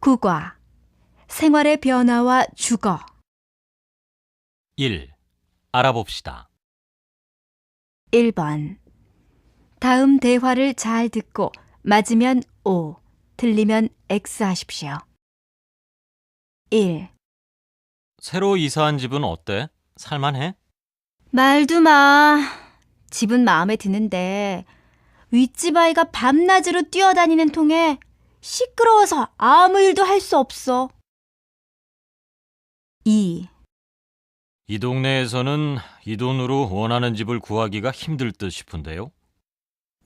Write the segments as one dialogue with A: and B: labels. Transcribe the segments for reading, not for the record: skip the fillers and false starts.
A: 국어, 생활의 변화와 주거.
B: 1. 알아봅시다.
A: 1번. 다음 대화를 잘 듣고 맞으면 O, 틀리면 X 하십시오. 1.
B: 새로 이사한 집은 어때? 살만해?
A: 말도 마. 집은 마음에 드는데 윗집 아이가 밤낮으로 뛰어다니는 통에 시끄러워서 아무 일도 할 수 없어. 2.
B: 이 동네에서는 이 돈으로 원하는 집을 구하기가 힘들 듯 싶은데요.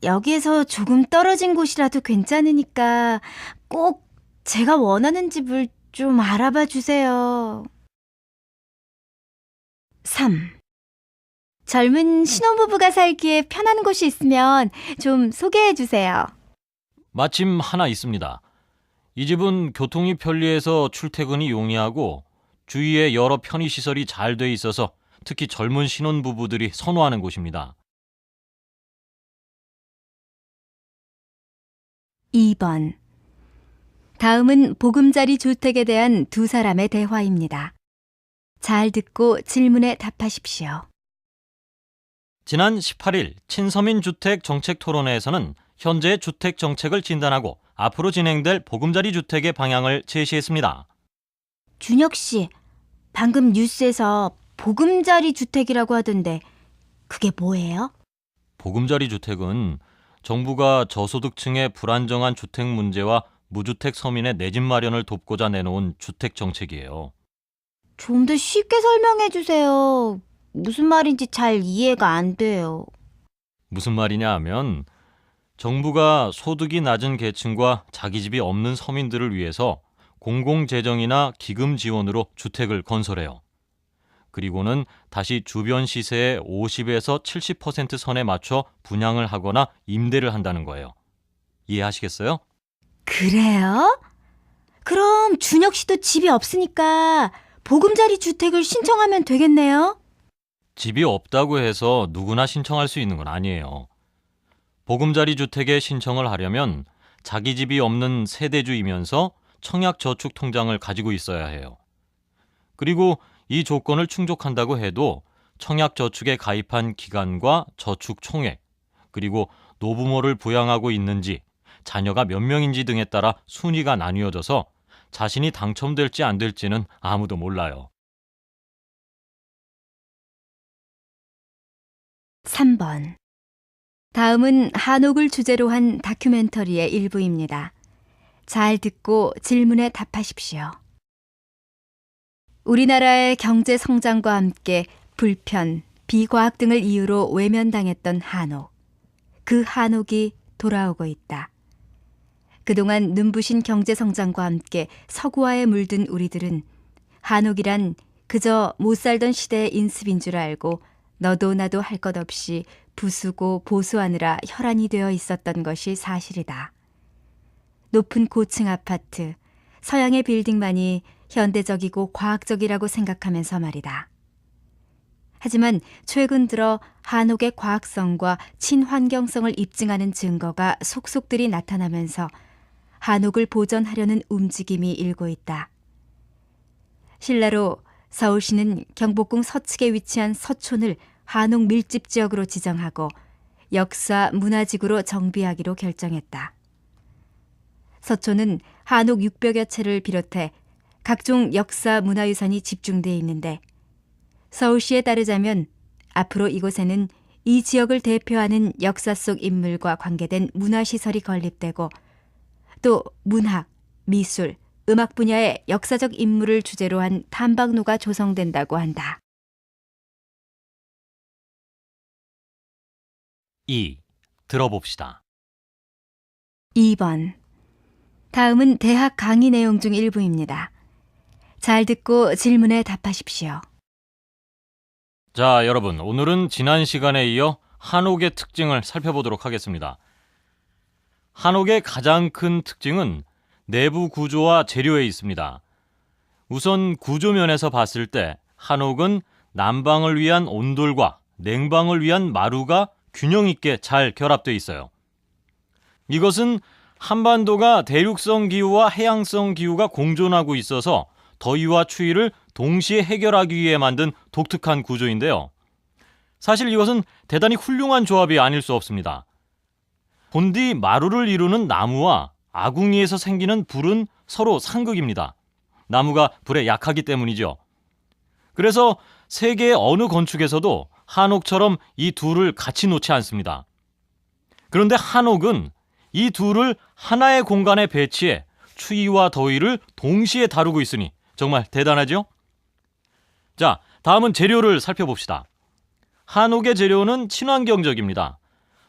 A: 여기에서 조금 떨어진 곳이라도 괜찮으니까 꼭 제가 원하는 집을 좀 알아봐 주세요. 3. 젊은 신혼부부가 살기에 편한 곳이 있으면 좀 소개해 주세요.
B: 마침 하나 있습니다. 이 집은 교통이 편리해서 출퇴근이 용이하고 주위에 여러 편의시설이 잘 돼 있어서 특히 젊은 신혼부부들이 선호하는 곳입니다.
A: 2번. 다음은 보금자리 주택에 대한 두 사람의 대화입니다. 잘 듣고 질문에 답하십시오.
B: 지난 18일 친서민 주택 정책 토론회에서는 현재의 주택 정책을 진단하고 앞으로 진행될 보금자리 주택의 방향을 제시했습니다.
A: 준혁 씨, 방금 뉴스에서 보금자리 주택이라고 하던데 그게 뭐예요?
B: 보금자리 주택은 정부가 저소득층의 불안정한 주택 문제와 무주택 서민의 내 집 마련을 돕고자 내놓은 주택 정책이에요.
A: 좀 더 쉽게 설명해 주세요. 무슨 말인지 잘 이해가 안 돼요.
B: 무슨 말이냐 하면 정부가 소득이 낮은 계층과 자기 집이 없는 서민들을 위해서 공공재정이나 기금 지원으로 주택을 건설해요. 그리고는 다시 주변 시세의 50에서 70% 선에 맞춰 분양을 하거나 임대를 한다는 거예요. 이해하시겠어요?
A: 그래요? 그럼 준혁 씨도 집이 없으니까 보금자리 주택을 신청하면 되겠네요?
B: 집이 없다고 해서 누구나 신청할 수 있는 건 아니에요. 보금자리 주택에 신청을 하려면 자기 집이 없는 세대주이면서 청약저축통장을 가지고 있어야 해요. 그리고 이 조건을 충족한다고 해도 청약저축에 가입한 기간과 저축 총액, 그리고 노부모를 부양하고 있는지, 자녀가 몇 명인지 등에 따라 순위가 나뉘어져서 자신이 당첨될지 안 될지는 아무도 몰라요.
A: 3번. 다음은 한옥을 주제로 한 다큐멘터리의 일부입니다. 잘 듣고 질문에 답하십시오. 우리나라의 경제 성장과 함께 불편, 비과학 등을 이유로 외면당했던 한옥. 그 한옥이 돌아오고 있다. 그동안 눈부신 경제 성장과 함께 서구화에 물든 우리들은 한옥이란 그저 못 살던 시대의 인습인 줄 알고 너도 나도 할 것 없이 부수고 보수하느라 혈안이 되어 있었던 것이 사실이다. 높은 고층 아파트, 서양의 빌딩만이 현대적이고 과학적이라고 생각하면서 말이다. 하지만 최근 들어 한옥의 과학성과 친환경성을 입증하는 증거가 속속들이 나타나면서 한옥을 보전하려는 움직임이 일고 있다. 실례로 서울시는 경복궁 서측에 위치한 서촌을 한옥 밀집 지역으로 지정하고 역사 문화지구로 정비하기로 결정했다. 서촌은 한옥 600여 채를 비롯해 각종 역사 문화유산이 집중되어 있는데 서울시에 따르자면 앞으로 이곳에는 이 지역을 대표하는 역사 속 인물과 관계된 문화시설이 건립되고 또 문학, 미술, 음악 분야의 역사적 인물을 주제로 한 탐방로가 조성된다고 한다.
B: 2. 들어봅시다.
A: 2번. 다음은 대학 강의 내용 중 일부입니다. 잘 듣고 질문에 답하십시오.
B: 자, 여러분, 오늘은 지난 시간에 이어 한옥의 특징을 살펴보도록 하겠습니다. 한옥의 가장 큰 특징은 내부 구조와 재료에 있습니다. 우선 구조면에서 봤을 때 한옥은 난방을 위한 온돌과 냉방을 위한 마루가 균형 있게 잘 결합되어 있어요. 이것은 한반도가 대륙성 기후와 해양성 기후가 공존하고 있어서 더위와 추위를 동시에 해결하기 위해 만든 독특한 구조인데요. 사실 이것은 대단히 훌륭한 조합이 아닐 수 없습니다. 본디 마루를 이루는 나무와 아궁이에서 생기는 불은 서로 상극입니다. 나무가 불에 약하기 때문이죠. 그래서 세계의 어느 건축에서도 한옥처럼 이 둘을 같이 놓지 않습니다. 그런데 한옥은 이 둘을 하나의 공간에 배치해 추위와 더위를 동시에 다루고 있으니 정말 대단하죠? 자, 다음은 재료를 살펴봅시다. 한옥의 재료는 친환경적입니다.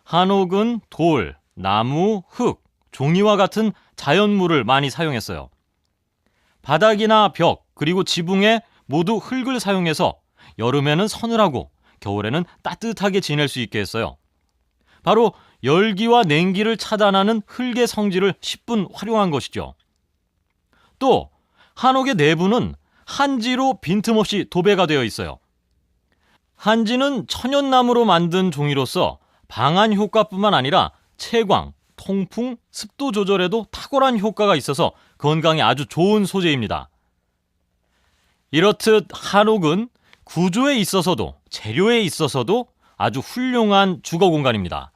B: 한옥은 돌, 나무, 흙, 종이와 같은 자연물을 많이 사용했어요. 바닥이나 벽, 그리고 지붕에 모두 흙을 사용해서 여름에는 서늘하고 겨울에는 따뜻하게 지낼 수 있게 했어요. 바로 열기와 냉기를 차단하는 흙의 성질을 10분 활용한 것이죠. 또 한옥의 내부는 한지로 빈틈없이 도배가 되어 있어요. 한지는 천연나무로 만든 종이로서 방한 효과뿐만 아니라 채광, 통풍, 습도 조절에도 탁월한 효과가 있어서 건강에 아주 좋은 소재입니다. 이렇듯 한옥은 구조에 있어서도 재료에 있어서도 아주 훌륭한 주거 공간입니다.